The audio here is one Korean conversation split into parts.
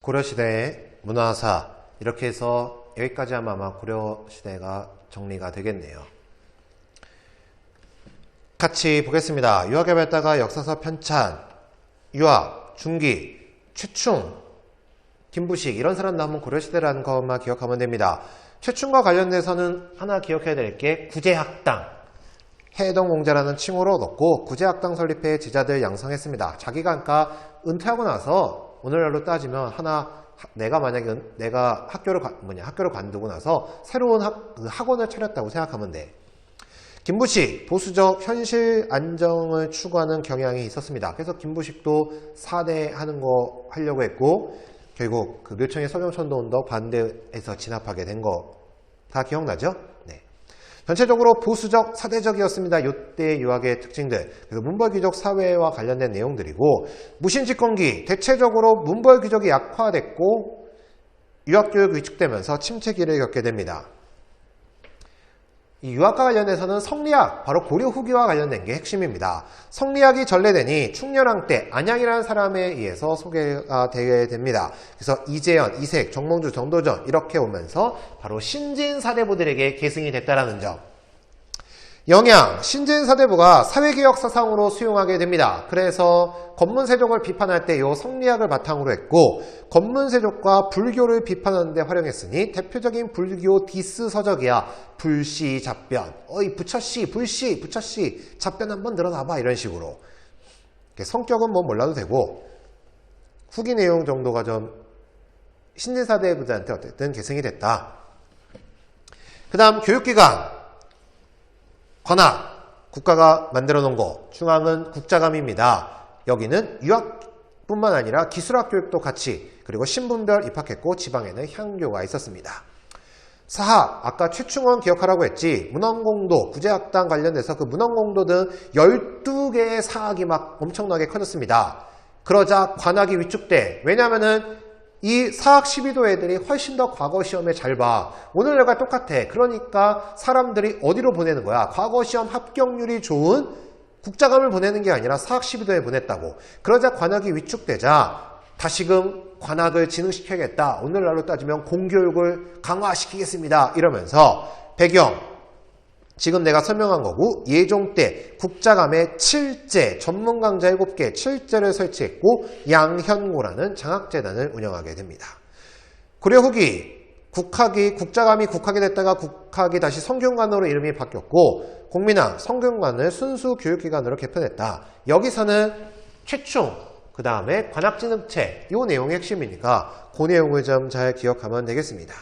고려시대의 문화사, 이렇게 해서 여기까지 하면 아마 고려시대가 정리가 되겠네요. 같이 보겠습니다. 유학개발다가 역사서 편찬, 유학, 중기, 최충, 김부식 이런 사람 나오면 고려시대라는 것만 기억하면 됩니다. 최충과 관련돼서는 하나 기억해야 될 게 구제학당, 해동공자라는 칭호로 얻었고 구제학당 설립해 제자들 양성했습니다. 자기가 그러니까 은퇴하고 나서 오늘날로 따지면 내가 만약에 학교를 관두고 나서 새로운 학원을 차렸다고 생각하면 돼. 김부식, 보수적 현실 안정을 추구하는 경향이 있었습니다. 그래서 김부식도 사대하는 거 하려고 했고 결국 그 묘청의 서경천도운동 반대해서 진압하게 된 거 다 기억나죠? 네. 전체적으로 보수적, 사대적이었습니다. 이때 유학의 특징들. 그래서 문벌귀족 사회와 관련된 내용들이고 무신집권기, 대체적으로 문벌귀족이 약화됐고 유학교육이 위축되면서 침체기를 겪게 됩니다. 이 유학과 관련해서는 성리학, 바로 고려 후기와 관련된 게 핵심입니다. 성리학이 전래되니 충렬왕 때 안양이라는 사람에 의해서 소개가 되게 됩니다. 그래서 이재현, 이색, 정몽주, 정도전 이렇게 오면서 바로 신진사대부들에게 계승이 됐다는 점. 영향, 신진사대부가 사회개혁 사상으로 수용하게 됩니다. 그래서 권문세족을 비판할 때 이 성리학을 바탕으로 했고 권문세족과 불교를 비판하는 데 활용했으니 대표적인 불교 디스 서적이야 불시 잡변, 어이 부처씨, 불시, 부처씨 잡변 한번 늘어나봐 이런 식으로. 성격은 뭐 몰라도 되고 후기 내용 정도가 좀 신진사대부들한테 어쨌든 계승이 됐다. 그 다음 교육기관, 관악, 국가가 만들어 놓은 거, 중앙은 국자감입니다. 여기는 유학뿐만 아니라 기술학 교육도 같이, 그리고 신분별 입학했고 지방에는 향교가 있었습니다. 사학, 아까 최충원 기억하라고 했지. 문헌공도, 구제학당 관련돼서 그 문헌공도 등 12개의 사학이 막 엄청나게 커졌습니다. 그러자 관학이 위축돼. 왜냐면은 이 사학 12도 애들이 훨씬 더 과거 시험에 잘 봐. 오늘날과 똑같아. 그러니까 사람들이 어디로 보내는 거야? 과거 시험 합격률이 좋은 국자감을 보내는 게 아니라 사학 12도에 보냈다고. 그러자 관학이 위축되자 다시금 관학을 진흥시켜야겠다. 오늘날로 따지면 공교육을 강화시키겠습니다. 이러면서 배경, 지금 내가 설명한 거고 예종 때 국자감에 7제, 전문 강좌 7개, 7제를 설치했고 양현고라는 장학재단을 운영하게 됩니다. 고려 후기, 국자감이 국학이 됐다가 국학이 다시 성균관으로 이름이 바뀌었고 공민학, 성균관을 순수 교육기관으로 개편했다. 여기서는 최충, 그 다음에 관학진흥체, 이 내용이 핵심이니까 그 내용을 좀 잘 기억하면 되겠습니다.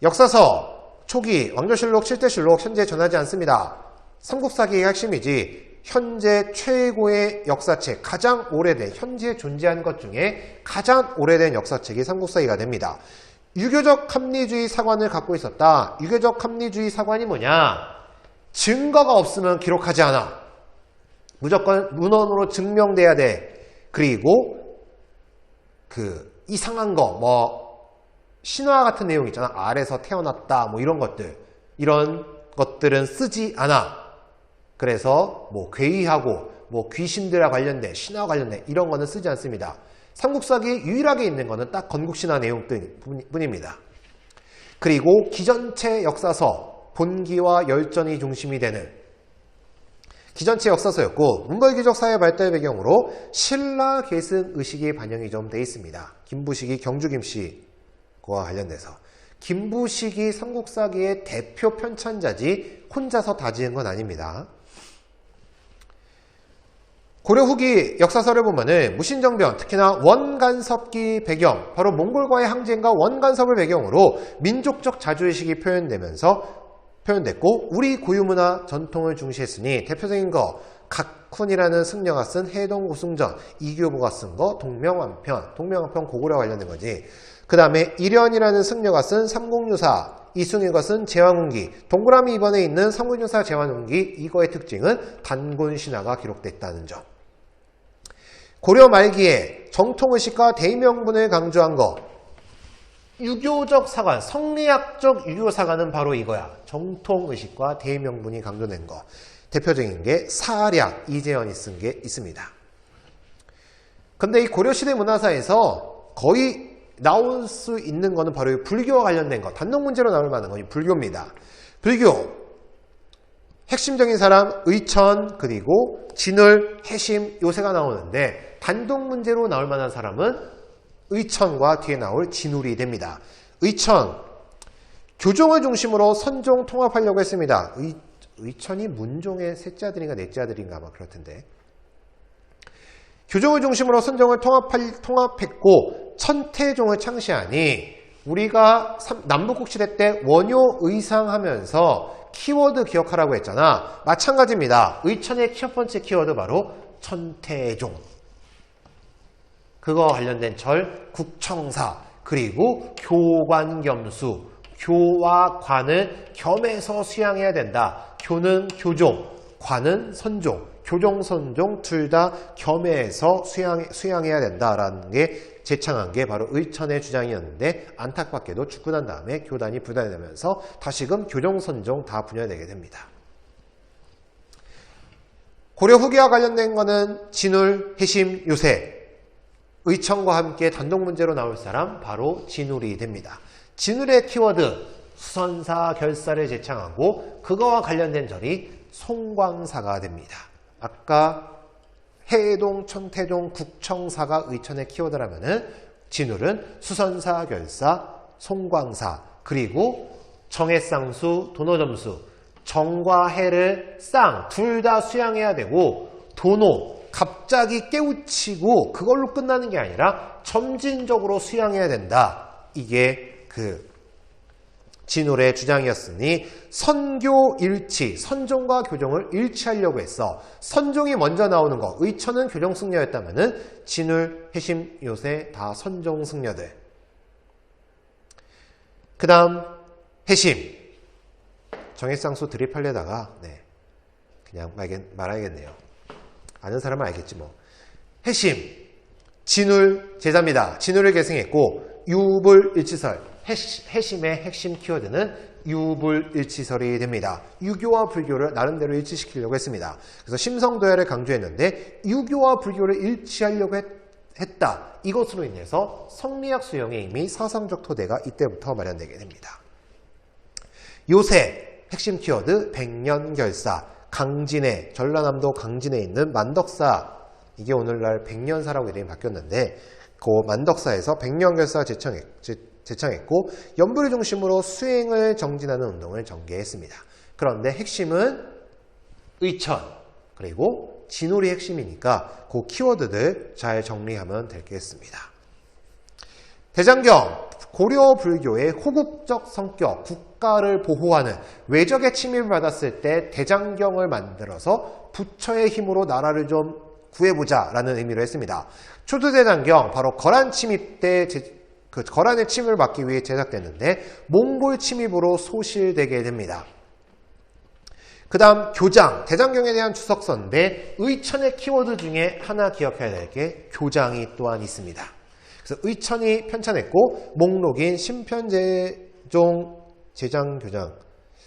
역사서 초기, 왕조실록, 칠대실록 현재 전하지 않습니다. 삼국사기의 핵심이지 현재 최고의 역사책, 가장 오래된, 현재 존재하는 것 중에 가장 오래된 역사책이 삼국사기가 됩니다. 유교적 합리주의 사관을 갖고 있었다. 유교적 합리주의 사관이 뭐냐? 증거가 없으면 기록하지 않아. 무조건 문헌으로 증명돼야 돼. 그리고 이상한 거, 신화 같은 내용 있잖아. 알에서 태어났다, 이런 것들. 이런 것들은 쓰지 않아. 그래서 괴이하고, 귀신들과 관련된, 신화와 관련된 이런 거는 쓰지 않습니다. 삼국사기 유일하게 있는 거는 딱 건국신화 내용들 뿐입니다. 그리고 기전체 역사서, 본기와 열전이 중심이 되는 기전체 역사서였고 문벌귀족 사회 발달 배경으로 신라 계승 의식이 반영이 좀 돼 있습니다. 김부식이 경주김씨 과 관련돼서 김부식이 삼국사기의 대표 편찬자지 혼자서 다 지은 건 아닙니다. 고려 후기 역사서를 보면은 무신정변, 특히나 원간섭기 배경, 바로 몽골과의 항쟁과 원간섭을 배경으로 민족적 자주의식이 표현됐고 우리 고유문화 전통을 중시했으니 대표적인 거 각훈이라는 승려가 쓴 해동고승전, 이교보가 쓴 거 동명왕편 고구려와 관련된 거지. 그 다음에 일현이라는 승려가 쓴 삼국유사, 이승유가 쓴 제왕운기, 동그라미 2번에 있는 삼국유사 제왕운기, 이거의 특징은 단곤신화가 기록됐다는 점. 고려 말기에 정통의식과 대의명분을 강조한 거, 유교적 사관, 성리학적 유교사관은 바로 이거야. 정통의식과 대의명분이 강조된 거. 대표적인 게 사략, 이재현이 쓴 게 있습니다. 근데 이 고려시대 문화사에서 거의 나올 수 있는 거는 바로 이 불교와 관련된 거, 단독 문제로 나올 만한 건 불교입니다. 불교 핵심적인 사람 의천, 그리고 진울, 해심, 요새가 나오는데 단독 문제로 나올 만한 사람은 의천과 뒤에 나올 진울이 됩니다. 의천, 교종을 중심으로 선종 통합하려고 했습니다. 의천이 문종의 셋째 아들인가 넷째 아들인가 아마 그럴 텐데, 교종을 중심으로 선종을 통합했고 천태종을 창시하니, 우리가 남북국시대 때 원효 의상하면서 키워드 기억하라고 했잖아. 마찬가지입니다. 의천의 첫 번째 키워드 바로 천태종. 그거와 관련된 절, 국청사, 그리고 교관겸수. 교와 관을 겸해서 수양해야 된다. 교는 교종, 관은 선종. 교종, 선종 둘 다 겸해서 수양해야 된다라는 게 제창한 게 바로 의천의 주장이었는데, 안타깝게도 죽고 난 다음에 교단이 분열되면서 다시금 교종, 선종 다 분열되게 됩니다. 고려 후기와 관련된 거는 진울, 해심, 요새. 의천과 함께 단독 문제로 나올 사람 바로 진울이 됩니다. 진울의 키워드 수선사 결사를 제창하고 그거와 관련된 절이 송광사가 됩니다. 아까 해동, 천태종, 국청사가 의천의 키워드라면은 진울은 수선사 결사, 송광사, 그리고 정해쌍수, 도노점수, 정과 해를 쌍 둘 다 수양해야 되고, 도노 갑자기 깨우치고 그걸로 끝나는 게 아니라 점진적으로 수양해야 된다. 이게 그 진울의 주장이었으니 선교 일치, 선종과 교종을 일치하려고 했어. 선종이 먼저 나오는 거, 의천은 교종 승려였다면은 진울, 해심, 요새 다 선종 승려들. 그 다음 해심, 정해쌍수 드립하려다가 그냥 말하겠네요. 아는 사람은 알겠지 뭐. 해심, 진울 제자입니다. 진울을 계승했고 유불일치설, 해심의 핵심 키워드는 유불일치설이 됩니다. 유교와 불교를 나름대로 일치시키려고 했습니다. 그래서 심성도야를 강조했는데 유교와 불교를 일치하려고 했다. 이것으로 인해서 성리학 수용에 이미 사상적 토대가 이때부터 마련되게 됩니다. 요새 핵심 키워드 백년결사, 강진에, 전라남도 강진에 있는 만덕사, 이게 오늘날 백년사라고 이름이 바뀌었는데 그 만덕사에서 백년결사 제창했고 연불을 중심으로 수행을 정진하는 운동을 전개했습니다. 그런데 핵심은 의천, 그리고 진울이 핵심이니까 그 키워드들 잘 정리하면 되겠습니다. 대장경, 고려 불교의 호국적 성격, 국가를 보호하는, 외적의 침입을 받았을 때 대장경을 만들어서 부처의 힘으로 나라를 좀 구해보자 라는 의미로 했습니다. 초두대장경, 바로 거란 침입 때 그 거란의 침입을 막기 위해 제작됐는데 몽골 침입으로 소실되게 됩니다. 그 다음 교장, 대장경에 대한 주석서인데 의천의 키워드 중에 하나 기억해야 될 게 교장이 또한 있습니다. 그래서 의천이 편찬했고 목록인 심편제종 제장교장,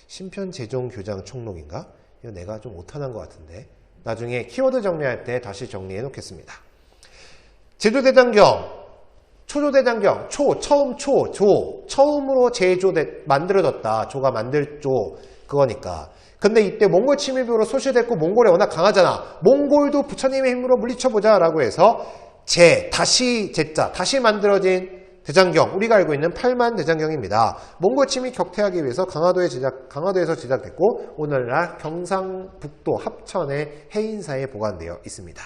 심편제종 교장 총록인가? 이거 내가 좀 오타난 것 같은데 나중에 키워드 정리할 때 다시 정리해 놓겠습니다. 제조대장경, 초조대장경, 처음으로 만들어졌다. 조가 만들 조, 그거니까. 근데 이때 몽골 침입으로 소실됐고 몽골이 워낙 강하잖아. 몽골도 부처님의 힘으로 물리쳐보자 라고 해서 다시 만들어진 대장경, 우리가 알고 있는 8만 대장경입니다. 몽골 침입 격퇴하기 위해서 강화도에서 제작됐고 오늘날 경상북도 합천의 해인사에 보관되어 있습니다.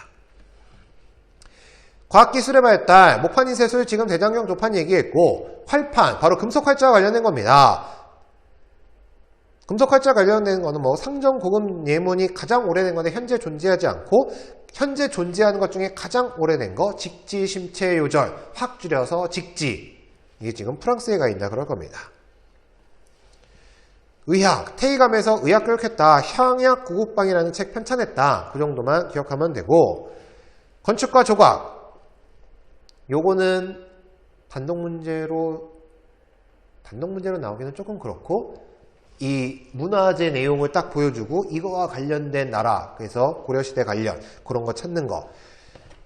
과학기술의 발달, 목판 인쇄술, 지금 대장경 조판 얘기했고 활판, 바로 금속활자와 관련된 겁니다. 금속활자 관련된 거는 뭐 상정 고급 예문이 가장 오래된 건데 현재 존재하지 않고, 현재 존재하는 것 중에 가장 오래된 거 직지, 심체, 요절, 확 줄여서 직지. 이게 지금 프랑스에 가 있나 그럴 겁니다. 의학, 태의감에서 의학 교육했다. 향약 구국방이라는 책 편찬했다. 그 정도만 기억하면 되고, 건축과 조각, 요거는 단독 문제로 나오기는 조금 그렇고, 이 문화재 내용을 딱 보여주고 이거와 관련된 나라, 그래서 고려시대 관련 그런 거 찾는 거.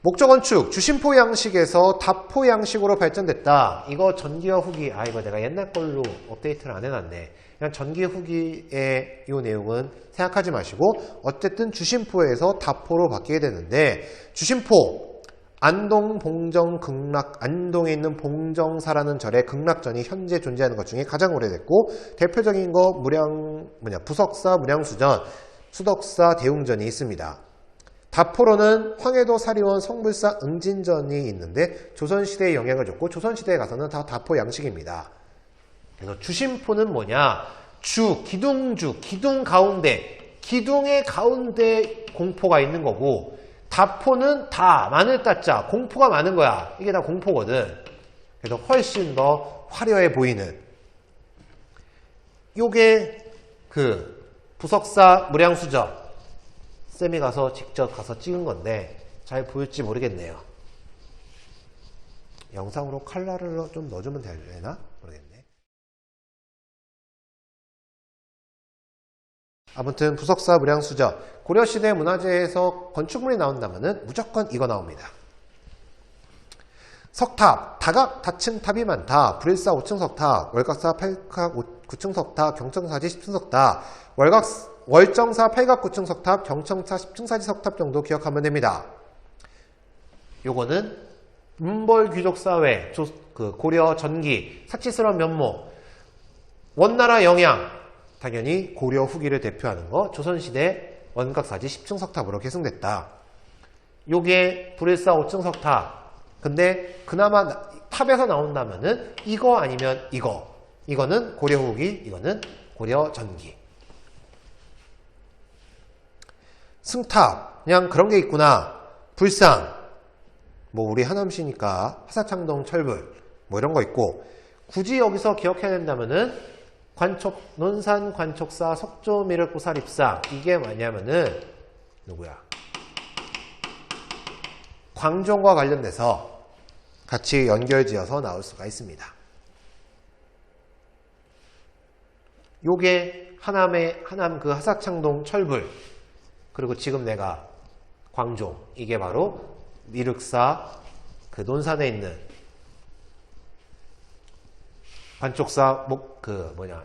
목조 건축 주심포 양식에서 다포 양식으로 발전됐다. 이거 전기와 후기, 이거 내가 옛날 걸로 업데이트를 안 해놨네. 그냥 전기 후기의 이 내용은 생각하지 마시고 어쨌든 주심포에서 다포로 바뀌게 되는데, 주심포 안동, 봉정, 극락, 안동에 있는 봉정사라는 절의 극락전이 현재 존재하는 것 중에 가장 오래됐고, 대표적인 거 부석사, 무량수전, 수덕사, 대웅전이 있습니다. 다포로는 황해도 사리원, 성불사, 응진전이 있는데 조선시대에 영향을 줬고, 조선시대에 가서는 다 다포 양식입니다. 그래서 주심포는 뭐냐? 기둥주, 기둥 가운데, 기둥의 가운데 공포가 있는 거고, 다포는 다, 마늘 따자, 공포가 많은 거야. 이게 다 공포거든. 그래서 훨씬 더 화려해 보이는. 요게 부석사 무량수저. 쌤이 직접 가서 찍은 건데 잘 보일지 모르겠네요. 영상으로 컬러를 좀 넣어주면 되나? 모르겠네. 아무튼 부석사 무량수저. 고려시대 문화재에서 건축물이 나온다면 무조건 이거 나옵니다. 석탑, 다각 다층 탑이 많다. 불일사 5층 석탑, 월각사 8각 9층 석탑, 경청사지 10층 석탑, 월정사 8각 9층 석탑, 경청사 10층 사지 석탑 정도 기억하면 됩니다. 요거는 문벌 귀족사회, 고려 전기, 사치스러운 면모, 원나라 영향, 당연히 고려 후기를 대표하는 거, 조선시대 원각사지 10층 석탑으로 계승됐다. 요게 불일사 5층 석탑. 근데 그나마 탑에서 나온다면은 이거 아니면 이거. 이거는 고려 후기, 이거는 고려 전기. 승탑, 그냥 그런 게 있구나. 불상, 우리 하남시니까 화사창동 철불, 이런 거 있고, 굳이 여기서 기억해야 된다면은 논산 관촉사 석조미륵보살입상. 이게 뭐냐면은 누구야? 광종과 관련돼서 같이 연결지어서 나올 수가 있습니다. 요게 하남 화사창동 철불, 그리고 지금 내가 광종, 이게 바로 미륵사 논산에 있는 관촉사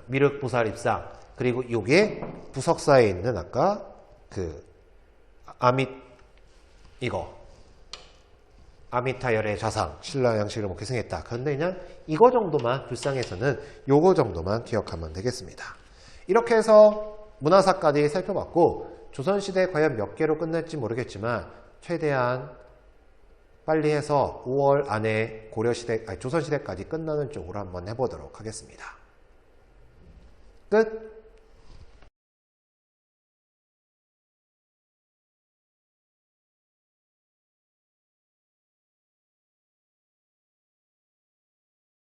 미륵보살입상, 그리고 요게 부석사에 있는 아까 아미타열의 좌상, 신라 양식을 계승했다. 그런데 그냥 이거 정도만, 불상에서는 요거 정도만 기억하면 되겠습니다. 이렇게 해서 문화사까지 살펴봤고, 조선시대 과연 몇 개로 끝날지 모르겠지만 최대한 빨리 해서 5월 안에 조선시대까지 끝나는 쪽으로 한번 해보도록 하겠습니다. 끝!